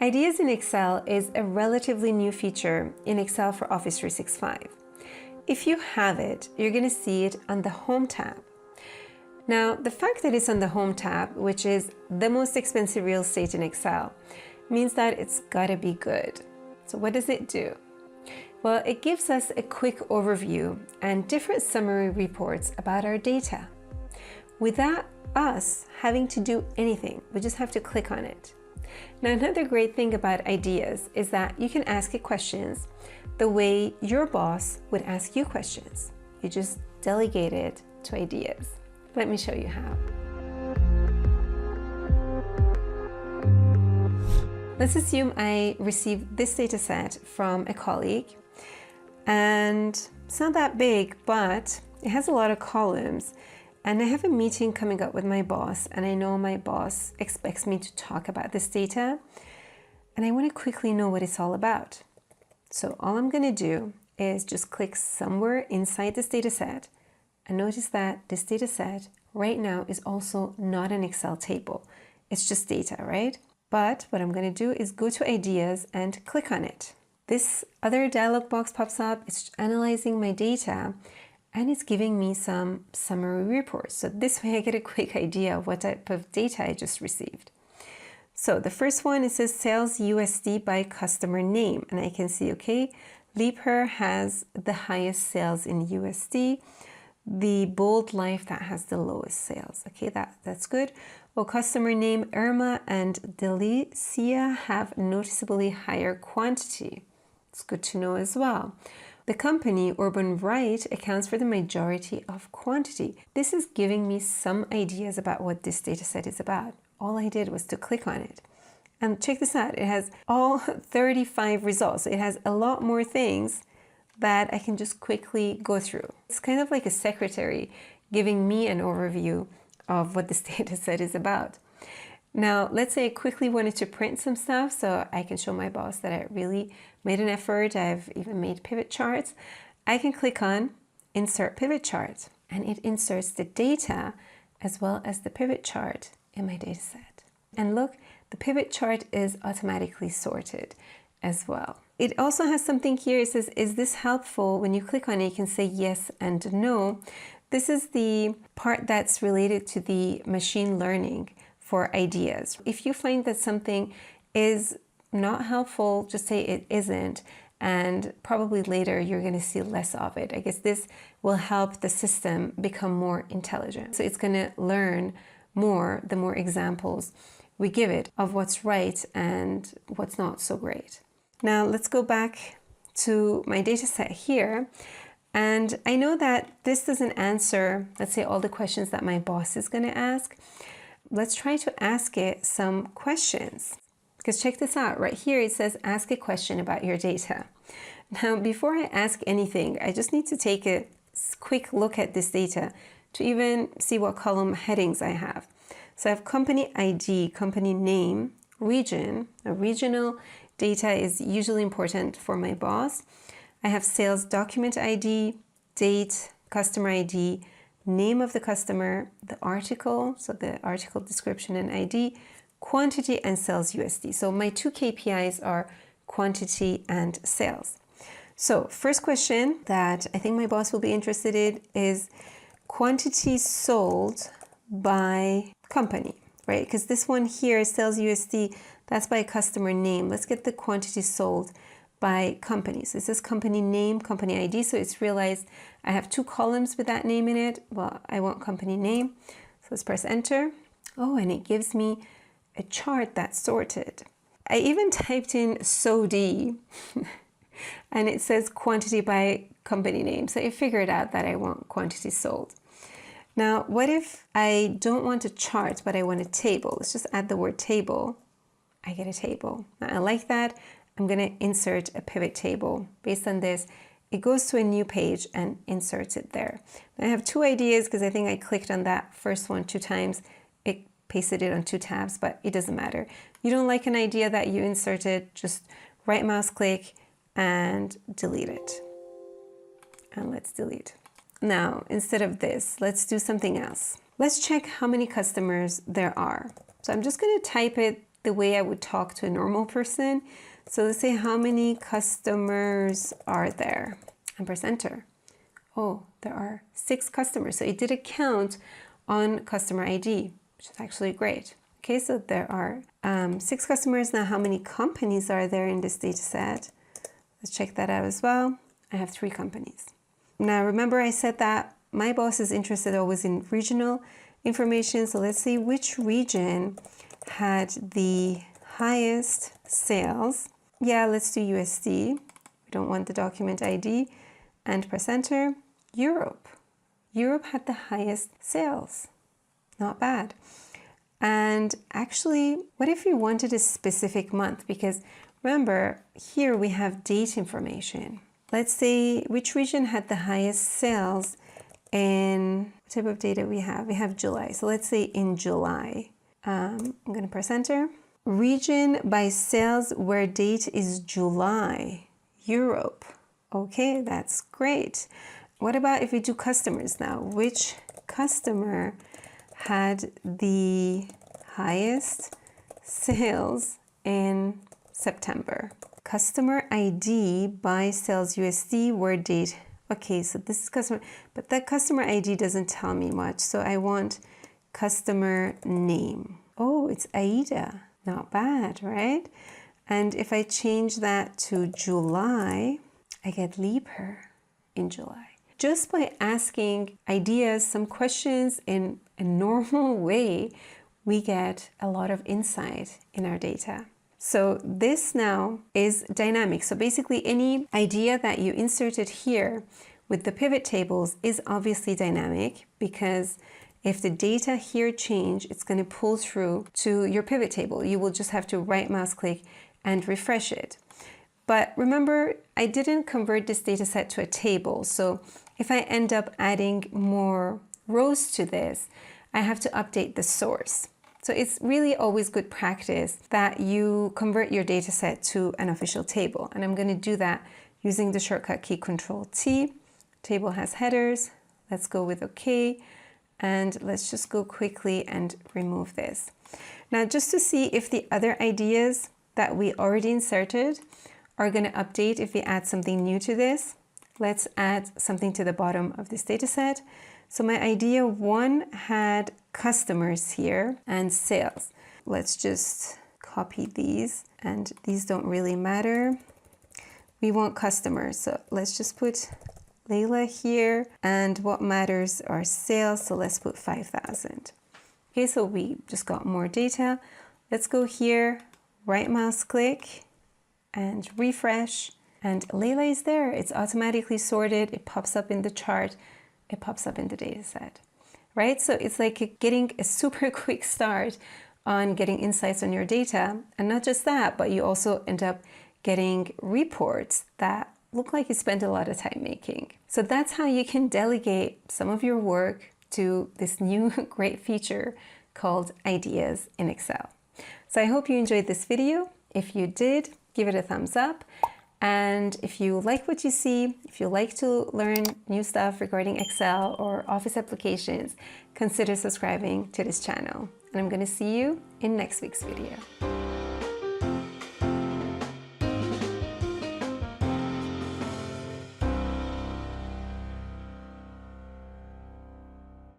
Ideas in Excel is a relatively new feature in Excel for Office 365. If you have it, you're going to see it on the Home tab. Now, the fact that it's on the Home tab, which is the most expensive real estate in Excel, means that it's got to be good. So what does it do? Well, it gives us a quick overview and different summary reports about our data. Without us having to do anything, we just have to click on it. Now, another great thing about Ideas is that you can ask it questions the way your boss would ask you questions. You just delegate it to Ideas. Let me show you how. Let's assume I received this data set from a colleague, and it's not that big, but it has a lot of columns. And I have a meeting coming up with my boss, and I know my boss expects me to talk about this data, and I want to quickly know what it's all about. So all I'm going to do is just click somewhere inside this data set, and notice that this data set right now is also not an Excel table. It's just data, right? But what I'm going to do is go to Ideas and click on it. This other dialog box pops up. It's analyzing my data, and it's giving me some summary reports. So this way I get a quick idea of what type of data I just received. So the first one, it says sales USD by customer name. And I can see, okay, Leaper has the highest sales in USD. The Bold Life, that has the lowest sales. Okay, that's good. Well, customer name Irma and Delicia have noticeably higher quantity. It's good to know as well. The company, Urban Right, accounts for the majority of quantity. This is giving me some ideas about what this data set is about. All I did was to click on it. And check this out, it has all 35 results. It has a lot more things that I can just quickly go through. It's kind of like a secretary giving me an overview of what this data set is about. Now, let's say I quickly wanted to print some stuff so I can show my boss that I really made an effort. I've even made pivot charts. I can click on Insert Pivot Chart, and it inserts the data as well as the pivot chart in my data set. And look, the pivot chart is automatically sorted as well. It also has something here. It says, is this helpful? When you click on it, you can say yes and no. This is the part that's related to the machine learning for Ideas. If you find that something is not helpful, just say it isn't, and probably later you're going to see less of it. I guess this will help the system become more intelligent. So it's going to learn more the more examples we give it of what's right and what's not so great. Now let's go back to my data set here. And I know that this doesn't answer, let's say, all the questions that my boss is going to ask. Let's try to ask it some questions. Because check this out, right here it says ask a question about your data. Now, before I ask anything, I just need to take a quick look at this data to even see what column headings I have. So I have company ID, company name, region. Now, regional data is usually important for my boss. I have sales document ID, date, customer ID, name of the customer, the article, so the article description and ID, quantity, and sales USD. So my two KPIs are quantity and sales. So first question that I think my boss will be interested in is quantity sold by company, right? Because this one here, sales USD, that's by customer name. Let's get the quantity sold by company. So this is company name, company ID. So it's realized I have two columns with that name in it. Well, I want company name. So let's press enter. Oh, and it gives me a chart that's sorted. I even typed in SOD and it says quantity by company name. So it figured out that I want quantity sold. Now, what if I don't want a chart, but I want a table? Let's just add the word table. I get a table. Now, I like that. I'm going to insert a pivot table. Based on this, it goes to a new page and inserts it there. Now, I have two ideas because I think I clicked on that first one 2 times. It pasted it on 2 tabs, but it doesn't matter. You don't like an idea that you inserted, just right mouse click and delete it. And let's delete. Now, instead of this, let's do something else. Let's check how many customers there are. So I'm just going to type it the way I would talk to a normal person. So let's say how many customers are there? And press enter. Oh, there are 6 customers. So it did a count on customer ID, which is actually great. Okay, so there are 6 customers. Now, how many companies are there in this data set? Let's check that out as well. I have 3 companies. Now, remember I said that my boss is interested always in regional information. So let's see which region had the highest sales. Yeah, let's do USD. We don't want the document ID. And press enter. Europe. Europe had the highest sales. Not bad. And actually, what if we wanted a specific month? Because remember, here we have date information. Let's say which region had the highest sales in, what type of data we have? We have July. So let's say in July. I'm going to press enter. Region by sales where date is July. Europe. Okay, that's great. What about if we do customers now? Which customer had the highest sales in September? Customer ID by sales USD where date. Okay, so this is customer, but that customer ID doesn't tell me much. So I want customer name. Oh, it's Aida. Not bad, right? And if I change that to July, I get leap her in July. Just by asking ideas, some questions in a normal way, we get a lot of insight in our data. So this now is dynamic. So basically any idea that you inserted here with the pivot tables is obviously dynamic, because if the data here change, it's going to pull through to your pivot table. You will just have to right mouse click and refresh it. But remember, I didn't convert this data set to a table. So if I end up adding more rows to this, I have to update the source. So it's really always good practice that you convert your data set to an official table. And I'm going to do that using the shortcut key Control-T. Table has headers. Let's go with OK. And let's just go quickly and remove this. Now, just to see if the other ideas that we already inserted are going to update if we add something new to this. Let's add something to the bottom of this data set. So my idea 1 had customers here and sales. Let's just copy these, and these don't really matter. We want customers, so let's just put Leila here, and what matters are sales, so let's put 5,000. Okay, so we just got more data. Let's go here, right mouse click, and refresh, and Leila is there. It's automatically sorted. It pops up in the chart. It pops up in the data set, right? So it's like getting a super quick start on getting insights on your data. And not just that, but you also end up getting reports that look like you spent a lot of time making. So that's how you can delegate some of your work to this new great feature called Ideas in Excel. So I hope you enjoyed this video. If you did, give it a thumbs up. And if you like what you see, if you like to learn new stuff regarding Excel or Office applications, consider subscribing to this channel. And I'm going to see you in next week's video.